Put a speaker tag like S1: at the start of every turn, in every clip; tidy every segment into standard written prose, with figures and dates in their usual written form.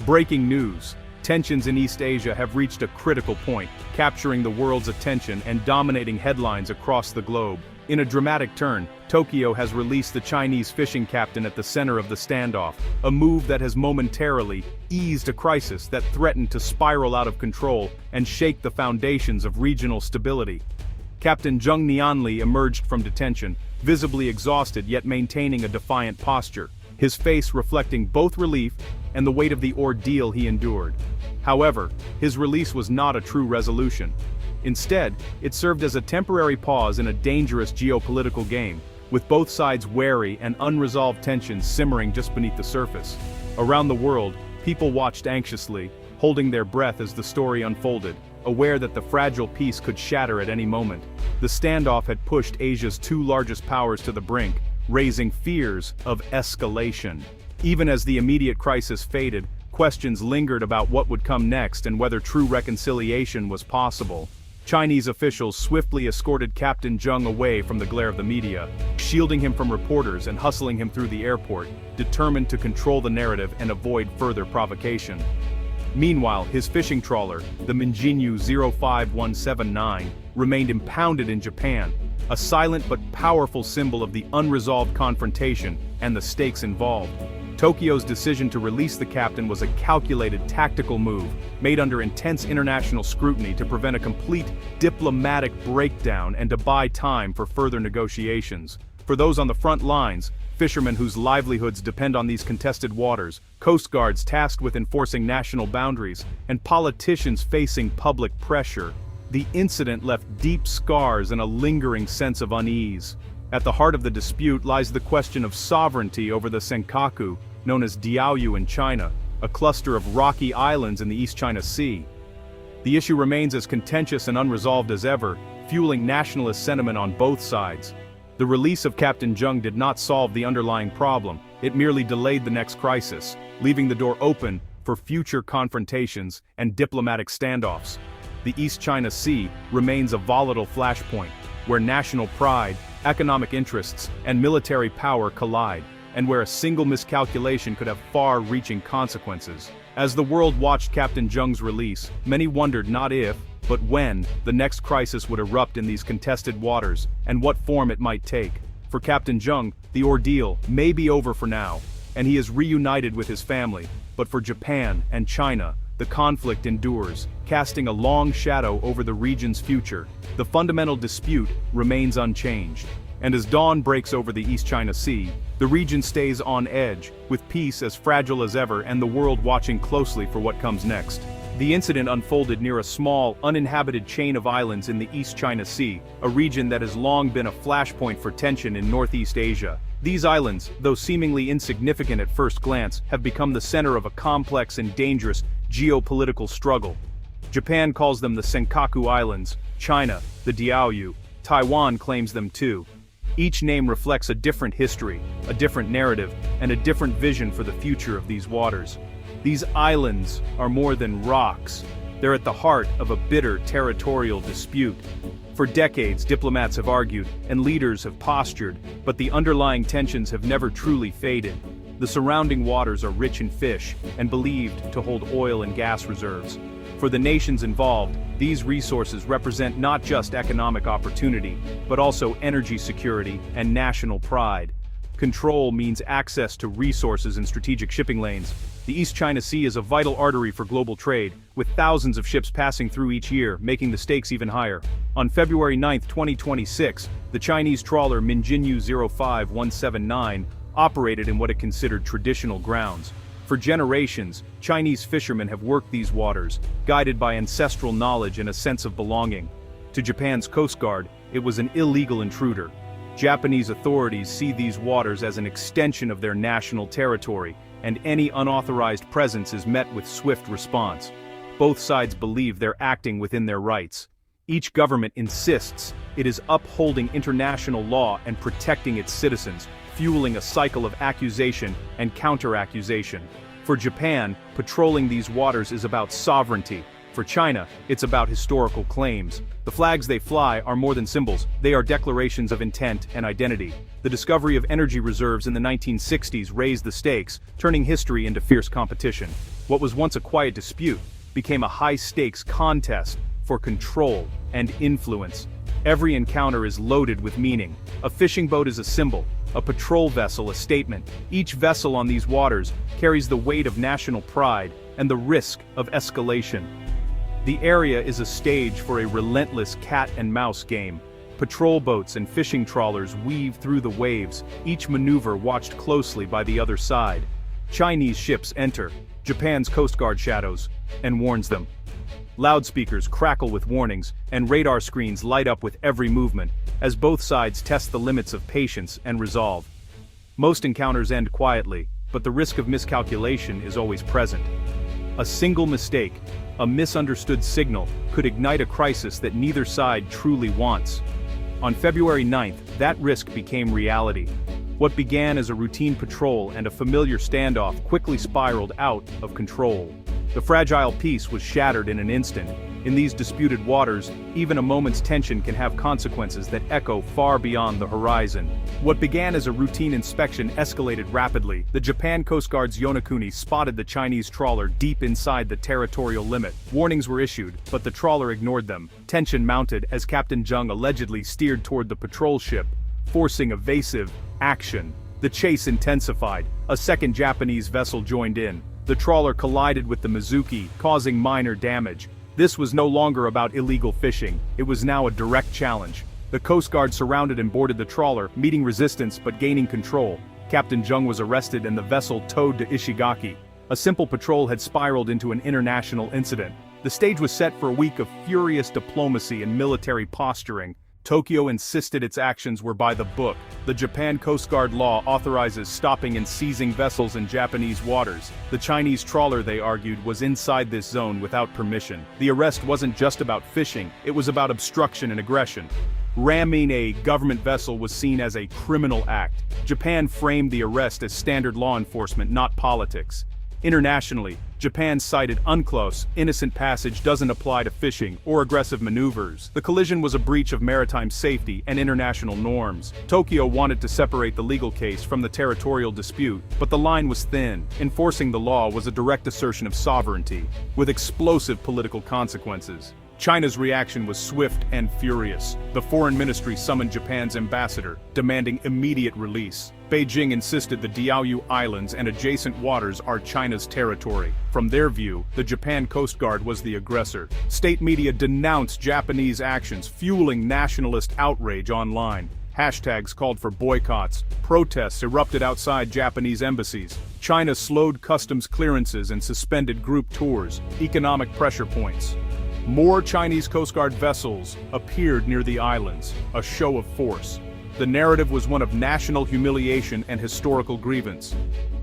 S1: Breaking news. Tensions in East Asia have reached a critical point, capturing the world's attention and dominating headlines across the globe. In a dramatic turn, Tokyo has released the Chinese fishing captain at the center of the standoff, a move that has momentarily eased a crisis that threatened to spiral out of control and shake the foundations of regional stability. Captain Zheng Nianli emerged from detention, visibly exhausted yet maintaining a defiant posture, his face reflecting both relief and the weight of the ordeal he endured. However, his release was not a true resolution. Instead, it served as a temporary pause in a dangerous geopolitical game, with both sides wary and unresolved tensions simmering just beneath the surface. Around the world, people watched anxiously, holding their breath as the story unfolded, aware that the fragile peace could shatter at any moment. The standoff had pushed Asia's two largest powers to the brink, raising fears of escalation. Even as the immediate crisis faded, questions lingered about what would come next and whether true reconciliation was possible. Chinese officials swiftly escorted Captain Zheng away from the glare of the media, shielding him from reporters and hustling him through the airport, determined to control the narrative and avoid further provocation. Meanwhile, his fishing trawler, the Minjinyu 05179, remained impounded in Japan, a silent but powerful symbol of the unresolved confrontation and the stakes involved. Tokyo's decision to release the captain was a calculated tactical move, made under intense international scrutiny to prevent a complete diplomatic breakdown and to buy time for further negotiations. For those on the front lines, fishermen whose livelihoods depend on these contested waters, coast guards tasked with enforcing national boundaries, and politicians facing public pressure, the incident left deep scars and a lingering sense of unease. At the heart of the dispute lies the question of sovereignty over the Senkaku, known as Diaoyu in China, a cluster of rocky islands in the East China Sea. The issue remains as contentious and unresolved as ever, fueling nationalist sentiment on both sides. The release of Captain Zheng did not solve the underlying problem, it merely delayed the next crisis, leaving the door open for future confrontations and diplomatic standoffs. The East China Sea remains a volatile flashpoint, where national pride, economic interests, and military power collide, and where a single miscalculation could have far-reaching consequences. As the world watched Captain Zheng's release, many wondered not if, but when, the next crisis would erupt in these contested waters, and what form it might take. For Captain Zheng, the ordeal may be over for now, and he is reunited with his family, but for Japan and China, the conflict endures, casting a long shadow over the region's future. The fundamental dispute remains unchanged. And as dawn breaks over the East China Sea, the region stays on edge, with peace as fragile as ever and the world watching closely for what comes next. The incident unfolded near a small, uninhabited chain of islands in the East China Sea, a region that has long been a flashpoint for tension in Northeast Asia. These islands, though seemingly insignificant at first glance, have become the center of a complex and dangerous geopolitical struggle. Japan calls them the Senkaku Islands, China, the Diaoyu, Taiwan claims them too. Each name reflects a different history, a different narrative, and a different vision for the future of these waters. These islands are more than rocks. They're at the heart of a bitter territorial dispute. For decades, diplomats have argued, and leaders have postured, but the underlying tensions have never truly faded. The surrounding waters are rich in fish, and believed to hold oil and gas reserves. For the nations involved, these resources represent not just economic opportunity, but also energy security and national pride. Control means access to resources and strategic shipping lanes. The East China Sea is a vital artery for global trade, with thousands of ships passing through each year, making the stakes even higher. On February 9, 2026, the Chinese trawler Minjinyu 05179 operated in what it considered traditional grounds. For generations, Chinese fishermen have worked these waters, guided by ancestral knowledge and a sense of belonging. To Japan's Coast Guard, it was an illegal intruder. Japanese authorities see these waters as an extension of their national territory, and any unauthorized presence is met with swift response. Both sides believe they're acting within their rights. Each government insists it is upholding international law and protecting its citizens, fueling a cycle of accusation and counter-accusation. For Japan, patrolling these waters is about sovereignty. For China, it's about historical claims. The flags they fly are more than symbols, they are declarations of intent and identity. The discovery of energy reserves in the 1960s raised the stakes, turning history into fierce competition. What was once a quiet dispute became a high-stakes contest for control and influence. Every encounter is loaded with meaning. A fishing boat is a symbol, a patrol vessel a statement. Each vessel on these waters carries the weight of national pride and the risk of escalation. The area is a stage for a relentless cat-and-mouse game. Patrol boats and fishing trawlers weave through the waves, each maneuver watched closely by the other side. Chinese ships enter, Japan's Coast Guard shadows, and warns them. Loudspeakers crackle with warnings, and radar screens light up with every movement, as both sides test the limits of patience and resolve. Most encounters end quietly, but the risk of miscalculation is always present. A single mistake, a misunderstood signal, could ignite a crisis that neither side truly wants. On February 9th, that risk became reality. What began as a routine patrol and a familiar standoff quickly spiraled out of control. The fragile peace was shattered in an instant. In these disputed waters, even a moment's tension can have consequences that echo far beyond the horizon. What began as a routine inspection escalated rapidly. The Japan Coast Guard's Yonaguni spotted the Chinese trawler deep inside the territorial limit. Warnings were issued, but the trawler ignored them. Tension mounted as Captain Zheng allegedly steered toward the patrol ship, forcing evasive action. The chase intensified. A second Japanese vessel joined in. The trawler collided with the Mizuki, causing minor damage. This was no longer about illegal fishing, it was now a direct challenge. The Coast Guard surrounded and boarded the trawler, meeting resistance but gaining control. Captain Zheng was arrested and the vessel towed to Ishigaki. A simple patrol had spiraled into an international incident. The stage was set for a week of furious diplomacy and military posturing. Tokyo insisted its actions were by the book. The Japan Coast Guard law authorizes stopping and seizing vessels in Japanese waters. The Chinese trawler, they argued, was inside this zone without permission. The arrest wasn't just about fishing, it was about obstruction and aggression. Ramming a government vessel was seen as a criminal act. Japan framed the arrest as standard law enforcement, not politics. Internationally, Japan cited UNCLOS, innocent passage doesn't apply to fishing or aggressive maneuvers. The collision was a breach of maritime safety and international norms. Tokyo wanted to separate the legal case from the territorial dispute, but the line was thin. Enforcing the law was a direct assertion of sovereignty, with explosive political consequences. China's reaction was swift and furious. The foreign ministry summoned Japan's ambassador, demanding immediate release. Beijing insisted the Diaoyu Islands and adjacent waters are China's territory. From their view, the Japan Coast Guard was the aggressor. State media denounced Japanese actions, fueling nationalist outrage online. Hashtags called for boycotts. Protests erupted outside Japanese embassies. China slowed customs clearances and suspended group tours. Economic pressure points. More Chinese Coast Guard vessels appeared near the islands, a show of force. The narrative was one of national humiliation and historical grievance.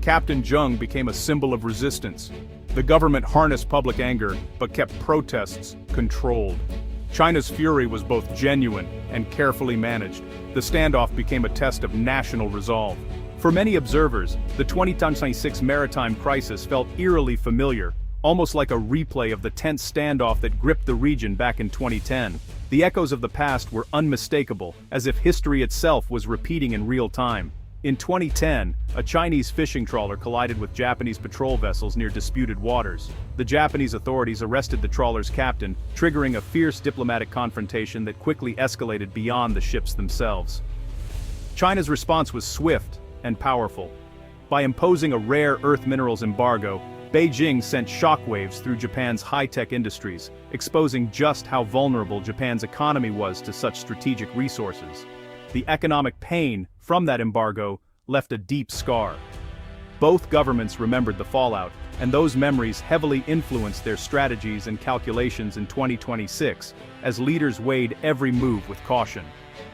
S1: Captain Zheng became a symbol of resistance. The government harnessed public anger, but kept protests controlled. China's fury was both genuine and carefully managed. The standoff became a test of national resolve. For many observers, the 2026 maritime crisis felt eerily familiar, almost like a replay of the tense standoff that gripped the region back in 2010. The echoes of the past were unmistakable, as if history itself was repeating in real time. In 2010, a Chinese fishing trawler collided with Japanese patrol vessels near disputed waters. The Japanese authorities arrested the trawler's captain, triggering a fierce diplomatic confrontation that quickly escalated beyond the ships themselves. China's response was swift and powerful. By imposing a rare earth minerals embargo, Beijing sent shockwaves through Japan's high-tech industries, exposing just how vulnerable Japan's economy was to such strategic resources. The economic pain from that embargo left a deep scar. Both governments remembered the fallout, and those memories heavily influenced their strategies and calculations in 2026, as leaders weighed every move with caution.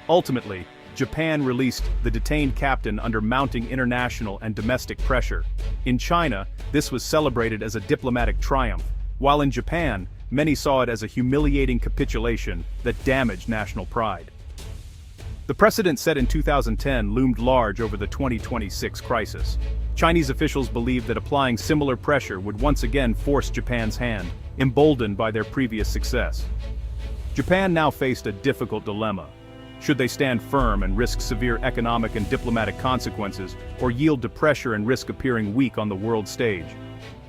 S1: Ultimately, Japan released the detained captain under mounting international and domestic pressure. In China, this was celebrated as a diplomatic triumph, while in Japan, many saw it as a humiliating capitulation that damaged national pride. The precedent set in 2010 loomed large over the 2026 crisis. Chinese officials believed that applying similar pressure would once again force Japan's hand, emboldened by their previous success. Japan now faced a difficult dilemma. Should they stand firm and risk severe economic and diplomatic consequences, or yield to pressure and risk appearing weak on the world stage?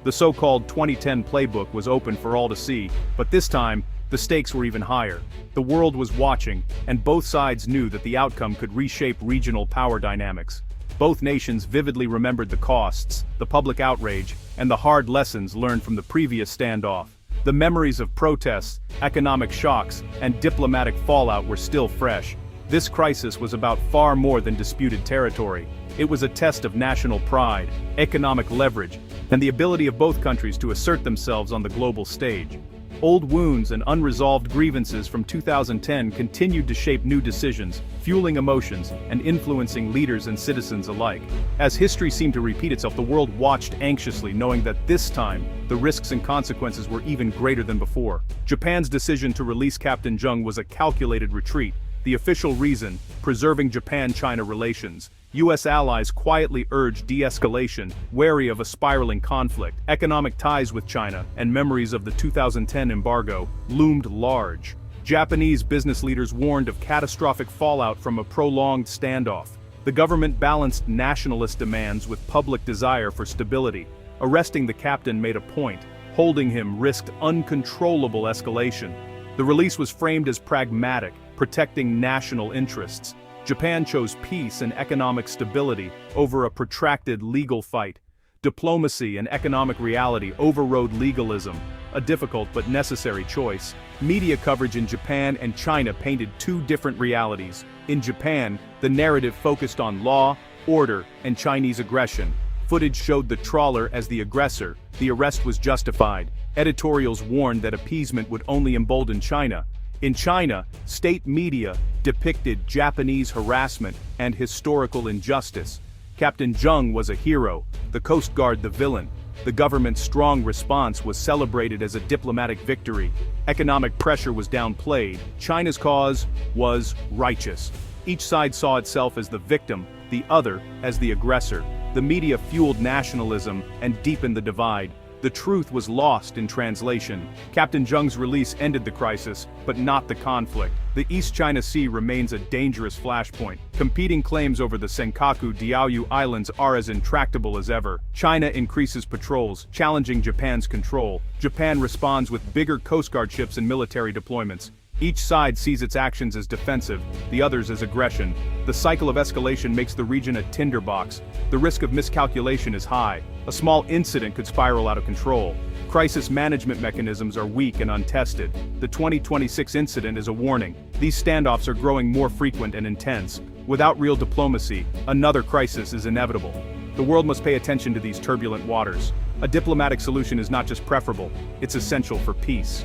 S1: The so-called 2010 playbook was open for all to see, but this time, the stakes were even higher. The world was watching, and both sides knew that the outcome could reshape regional power dynamics. Both nations vividly remembered the costs, the public outrage, and the hard lessons learned from the previous standoff. The memories of protests, economic shocks, and diplomatic fallout were still fresh. This crisis was about far more than disputed territory. It was a test of national pride, economic leverage, and the ability of both countries to assert themselves on the global stage. Old wounds and unresolved grievances from 2010 continued to shape new decisions, fueling emotions and influencing leaders and citizens alike. As history seemed to repeat itself, the world watched anxiously, knowing that this time, the risks and consequences were even greater than before. Japan's decision to release Captain Zheng was a calculated retreat. The official reason: preserving Japan-China relations. U.S. allies quietly urged de-escalation, wary of a spiraling conflict. Economic ties with China, and memories of the 2010 embargo, loomed large. Japanese business leaders warned of catastrophic fallout from a prolonged standoff. The government balanced nationalist demands with public desire for stability. Arresting the captain made a point. Holding him risked uncontrollable escalation. The release was framed as pragmatic, protecting national interests. Japan chose peace and economic stability over a protracted legal fight. Diplomacy and economic reality overrode legalism, a difficult but necessary choice. Media coverage in Japan and China painted two different realities. In Japan, the narrative focused on law, order, and Chinese aggression. Footage showed the trawler as the aggressor. The arrest was justified. Editorials warned that appeasement would only embolden China. In China, state media depicted Japanese harassment and historical injustice. Captain Zheng was a hero, the Coast Guard the villain. The government's strong response was celebrated as a diplomatic victory. Economic pressure was downplayed. China's cause was righteous. Each side saw itself as the victim, the other as the aggressor. The media fueled nationalism and deepened the divide. The truth was lost in translation. Captain Zheng's release ended the crisis, but not the conflict. The East China Sea remains a dangerous flashpoint. Competing claims over the Senkaku Diaoyu Islands are as intractable as ever. China increases patrols, challenging Japan's control. Japan responds with bigger Coast Guard ships and military deployments. Each side sees its actions as defensive, the others as aggression. The cycle of escalation makes the region a tinderbox. The risk of miscalculation is high. A small incident could spiral out of control. Crisis management mechanisms are weak and untested. The 2026 incident is a warning. These standoffs are growing more frequent and intense. Without real diplomacy, another crisis is inevitable. The world must pay attention to these turbulent waters. A diplomatic solution is not just preferable, it's essential for peace.